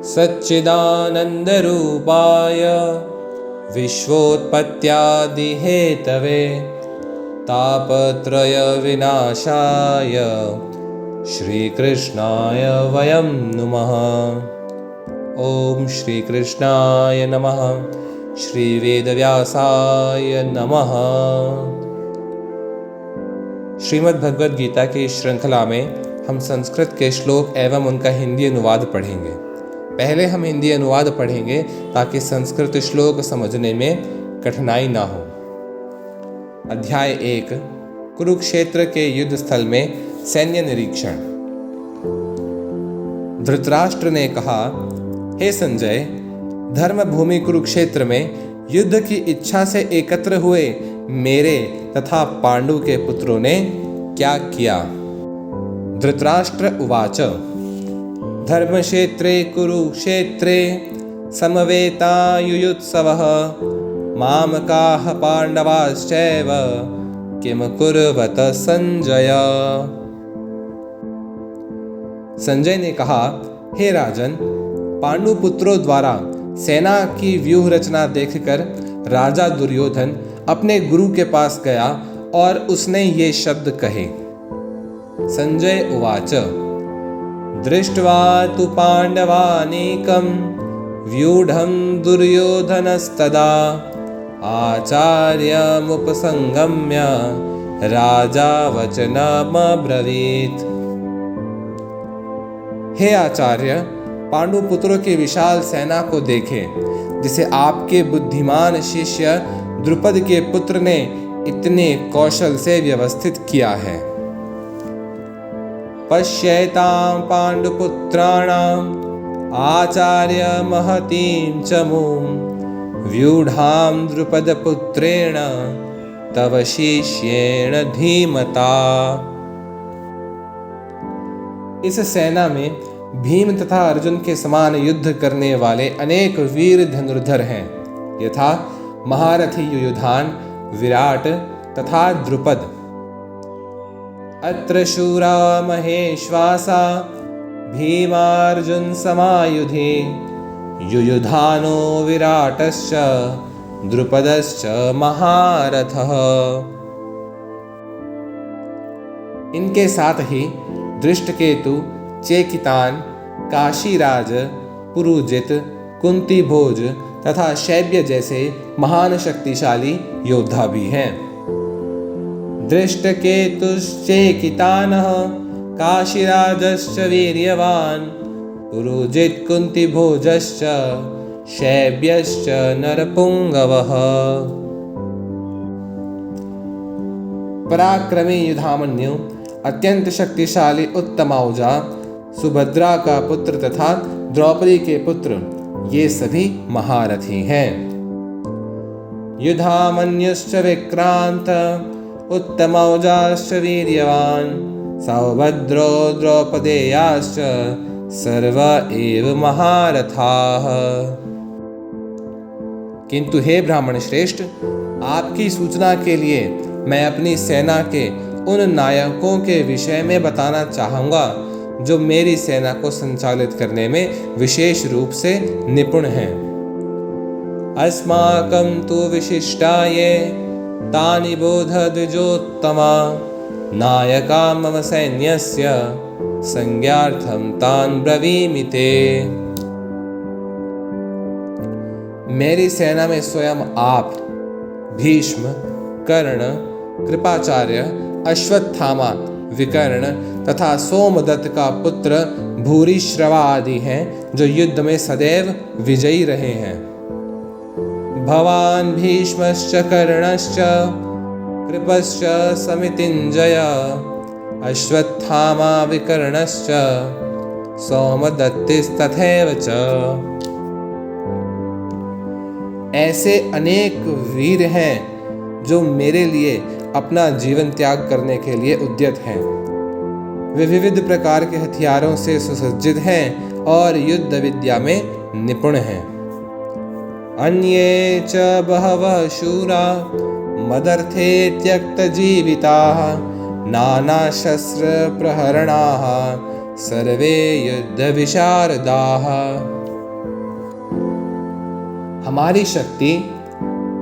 सच्चिदानन्दरूपाय विश्वोत्पत्त्यादिहेतवे तापत्रयविनाशाय श्रीकृष्णाय वयं नुमः। ॐ श्रीकृष्णाय नमः। श्रीवेदव्यासाय नमः। श्रीमद् भगवद गीता की श्रृंखला में हम संस्कृत के श्लोक एवं उनका हिंदी अनुवाद पढ़ेंगे। पहले हम हिंदी अनुवाद पढ़ेंगे ताकि संस्कृत श्लोक समझने में कठिनाई ना हो। अध्याय 1 कुरुक्षेत्र के युद्ध स्थल में सैन्य निरीक्षण। धृतराष्ट्र ने कहा, हे संजय, धर्मभूमि कुरुक्षेत्र में युद्ध की इच्छा से एकत्र हुए मेरे तथा पांडु के पुत्रों ने क्या किया? धृतराष्ट्र उवाच धर्मक्षेत्रे कुरुक्षेत्रे समवेतायुयुत्सवः मामकाः पांडवाश्चैव किम कुर्वत संजय। संजय ने कहा, हे राजन, पांडु पुत्रों द्वारा सेना की व्यूह रचना देखकर राजा दुर्योधन अपने गुरु के पास गया और उसने ये शब्द कहे। संजय उवाच दृष्ट्वा तु पांडवानीकं व्यूढ़ं दुर्योधनस्तदा आचार्यमुपसंगम्य राजा वचनमब्रवीत्। हे आचार्य, पांडु पुत्रों की विशाल सेना को देखें जिसे आपके बुद्धिमान शिष्य द्रुपद के पुत्र ने इतने कौशल से व्यवस्थित किया है। पश्येतां पांडुपुत्राणाम् आचार्य महतीं चमूं व्यूढ़ां द्रुपदपुत्रेण तव शिष्येण धीमता। इस सेना में भीम तथा अर्जुन के समान युद्ध करने वाले अनेक वीर धनुर्धर हैं, यथा महारथी युयुधान, विराट तथा द्रुपद। अत्र शूरा महेश्वासा भीमार्जुन समायुधि युयुधानो विराटश्च द्रुपदश्च महारथः। इनके साथ ही दृष्टकेतु, चेकितान, काशीराज, पुरुजित, कुंती भोज तथा शैब्य जैसे महान शक्तिशाली योद्धा भी हैं। दृष्टकेतुश्चेकितानः काशीराजश्च वीर्यवान् पुरुजित कुंती भोजश्च शैब्यश्च नरपुंगवः। पराक्रमी युधामन्यु, अत्यंत शक्तिशाली उत्तमौजा, सुभद्रा का पुत्र तथा द्रौपदी के पुत्र, ये सभी महारथी हैं। युधामन्युश्च विक्रांत उत्तमौजाश्च वीर्यवान् सौभद्रो द्रौपदेयाश्च सर्व एव महारथाः। किंतु हे ब्राह्मण श्रेष्ठ, आपकी सूचना के लिए मैं अपनी सेना के उन नायकों के विषय में बताना चाहूँगा जो मेरी सेना को संचालित करने में विशेष रूप से निपुण हैं। अस्माकं तु विशिष्टाये तानि बोध द्विजोत्तमा नायका मम सैन्यस्य संज्ञार्थं तान् ब्रवीमि ते। मेरी सेना में स्वयं आप, भीष्म, कर्ण, कृपाचार्य, अश्वत्थामा, विकर्ण तथा सोमदत्त का पुत्र भूरिश्रवा आदि हैं जो युद्ध में सदैव विजयी रहे हैं। भवान् भीष्मश्च कर्णश्च कृपश्च समितिञ्जय अश्वत्थामा विकर्णश्च सोमदत्तिस्तथैव च। ऐसे अनेक वीर हैं जो मेरे लिए अपना जीवन त्याग करने के लिए उद्यत हैं। वे विविध प्रकार के हथियारों से सुसज्जित हैं और युद्ध विद्या में निपुण हैं। अन्ये च बहवः शूरा मदर्थे त्यक्तजीविताः नानाशस्त्रप्रहरणाः सर्वे युद्धविशारदाः। हमारी शक्ति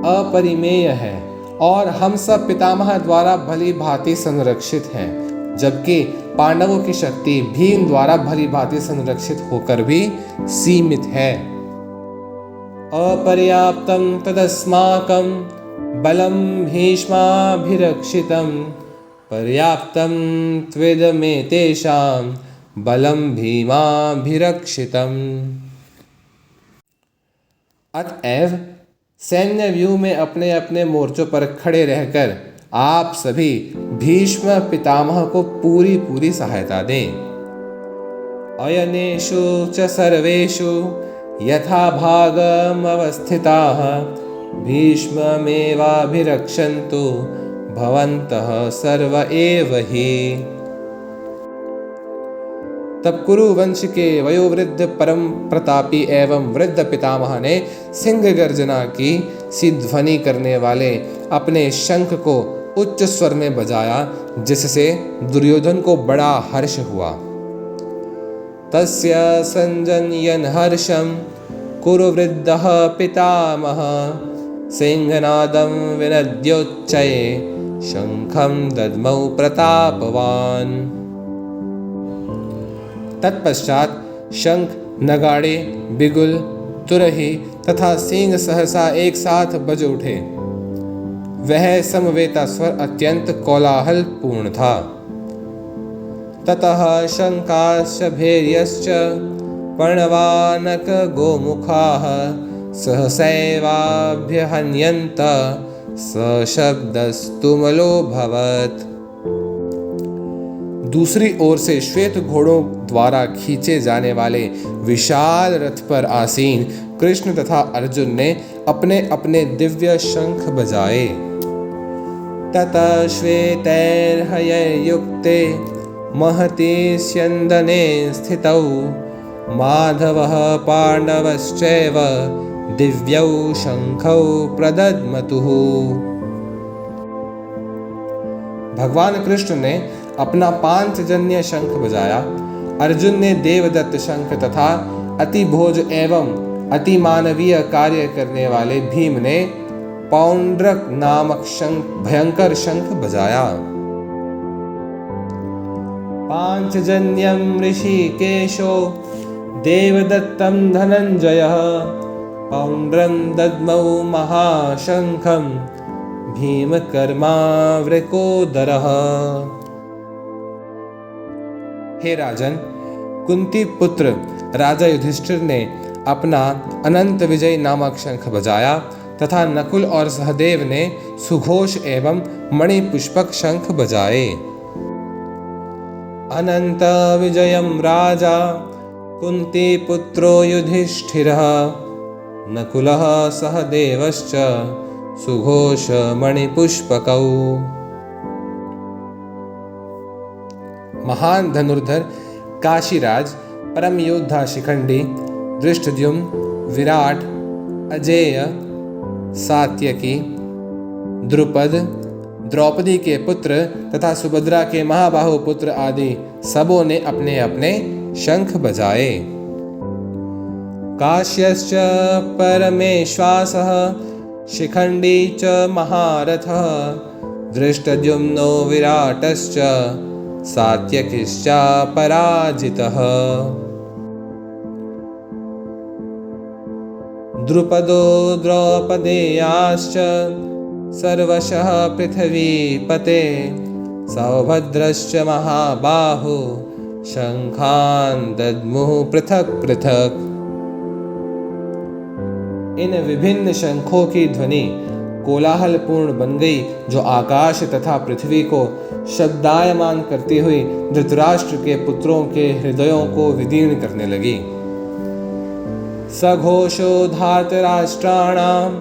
अपरिमेय है और हम सब पितामह द्वारा भली भांति संरक्षित हैं, जबकि पांडवों की शक्ति भीम द्वारा भली भांति संरक्षित होकर भी सीमित है। अपर्याप्तं तदस्माकं बलं भीष्माभिरक्षितं पर्याप्तं त्वेदमेतेषां बलं भीमाभिरक्षितम्। अतएव सैन्य व्यूह में अपने अपने मोर्चों पर खड़े रहकर आप सभी भीष्म पितामह को पूरी पूरी सहायता दें। अयनेषु च सर्वेषु यथा भागम अवस्थिताः भीष्ममेवाभिरक्षन्तु भवन्तः सर्व एव हि। तब कुरु वंश के वयोवृद्ध परम प्रतापी एवं वृद्ध पितामह ने सिंह गर्जना की सी ध्वनि करने वाले अपने शंख को उच्च स्वर में बजाया, जिससे दुर्योधन को बड़ा हर्ष हुआ। तस्य संजनयन् हर्षं कुरुवृद्धः पितामह सिंहनादं विनद्योच्चये शंखं दद्मौ प्रतापवान्। तत्पश्चात शंख, नगाड़े, बिगुल, तुरही तथा सींग सहसा एक साथ बज उठे। वह समवेता स्वर अत्यंत कोलाहल पूर्ण था। ततः शंकाश्च भैर्यश्च पर्णवानक गोमुखाः सहसैवाभ्यहन्यन्त सशब्दस्तुमलोऽभवत्। दूसरी ओर से श्वेत घोड़ों द्वारा खींचे जाने वाले विशाल रथ पर आसीन कृष्ण तथा अर्जुन ने अपने अपने दिव्य शंख बजाए। ततः श्वेतैर्हयैर्युक्ते महति स्यन्दने स्थितौ माधवः पाण्डवश्चैव दिव्यौ शंखौ प्रदद्मतुः। भगवान कृष्ण ने अपना पांचजन्य शंख बजाया। अर्जुन ने देवदत्त शंख तथा अति भोज एवं अति मानवीय कार्य करने वाले भीम ने पौंड्रक नामक भयंकर शंख बजाया। पांचजन्यं ऋषिकेशो देवदत्तं धनंजयः पौंड्रं दद्मौ महाशंखं भीमकर्मावृकोदरः। हे राजन, कुंती पुत्र राजा युधिष्ठिर ने अपना अनंत विजय नामक शंख बजाया तथा नकुल और सहदेव ने सुघोष एवं मणिपुष्पक शंख बजाए। अनंत विजयम राजा कुंती पुत्रो युधिष्ठिरः नकुलः सहदेवश्च सुघोष मणिपुष्पकौ। महान धनुर्धर काशीराज, परम योद्धा शिखंडी, धृष्टद्युम्न, विराट, अजेय, सात्यकी, द्रुपद, द्रौपदी के पुत्र तथा सुभद्रा के महाबाहु पुत्र आदि सबों ने अपने अपने शंख बजाए। काश्यश्च परमेश्वासः शिखंडी च महारथः धृष्टद्युम्नो विराटश्च सात्यकिश्च पराजितः। द्रुपदो द्रौपदेयाश्च सर्वशः पृथिवीपते सौभद्रश्च महाबाहु शंखान् दद्मुः पृथक पृथक। इन विभिन्न शंखों की ध्वनि कोलाहल पूर्ण बन गई, जो आकाश तथा पृथ्वी को शब्दायमान करती हुई धृतराष्ट्र के पुत्रों के हृदयों को विदीर्ण करने लगी। सघोषो धार्तराष्ट्राणां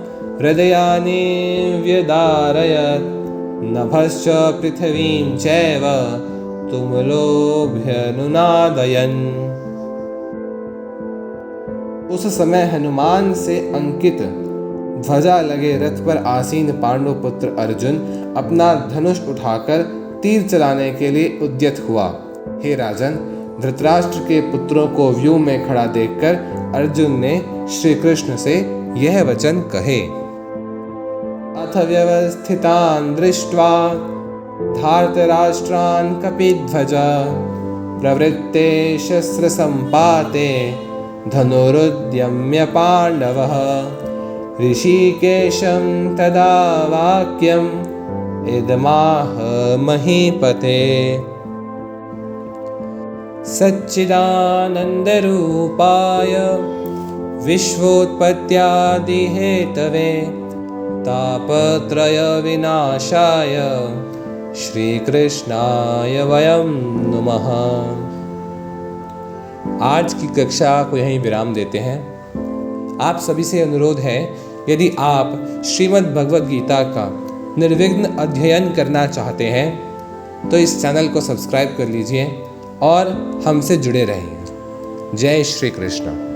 हृदयानि व्यदारयत् नभश्च पृथिवीं चैव तुमुलोऽभ्यनुनादयन्। उस समय हनुमान से अंकित ध्वजा लगे रथ पर आसीन पांडु पुत्र अर्जुन अपना धनुष उठाकर तीर चलाने के लिए उद्यत हुआ। हे राजन, धृतराष्ट्र के पुत्रों को व्यूह में खड़ा देखकर अर्जुन ने श्री कृष्ण से यह वचन कहे। अथ व्यवस्थितान् दृष्ट्वा धार्तराष्ट्रान् कपिध्वज प्रवृत्ते शस्त्रसम्पाते धनुरुद्यम्य पाण्डवः ऋषिकेशं तदा वाक्यम् इदमाह महीपते। सच्चिदानन्दरूपाय विश्वोत्पत्त्यादिहेतवे तापत्रयविनाशाय श्रीकृष्णाय वयं नुमः। आज की कक्षा को यहीं विराम देते हैं। आप सभी से अनुरोध है, यदि आप श्रीमद् भगवद गीता का निर्विघ्न अध्ययन करना चाहते हैं तो इस चैनल को सब्सक्राइब कर लीजिए और हमसे जुड़े रहिए। जय श्री कृष्ण।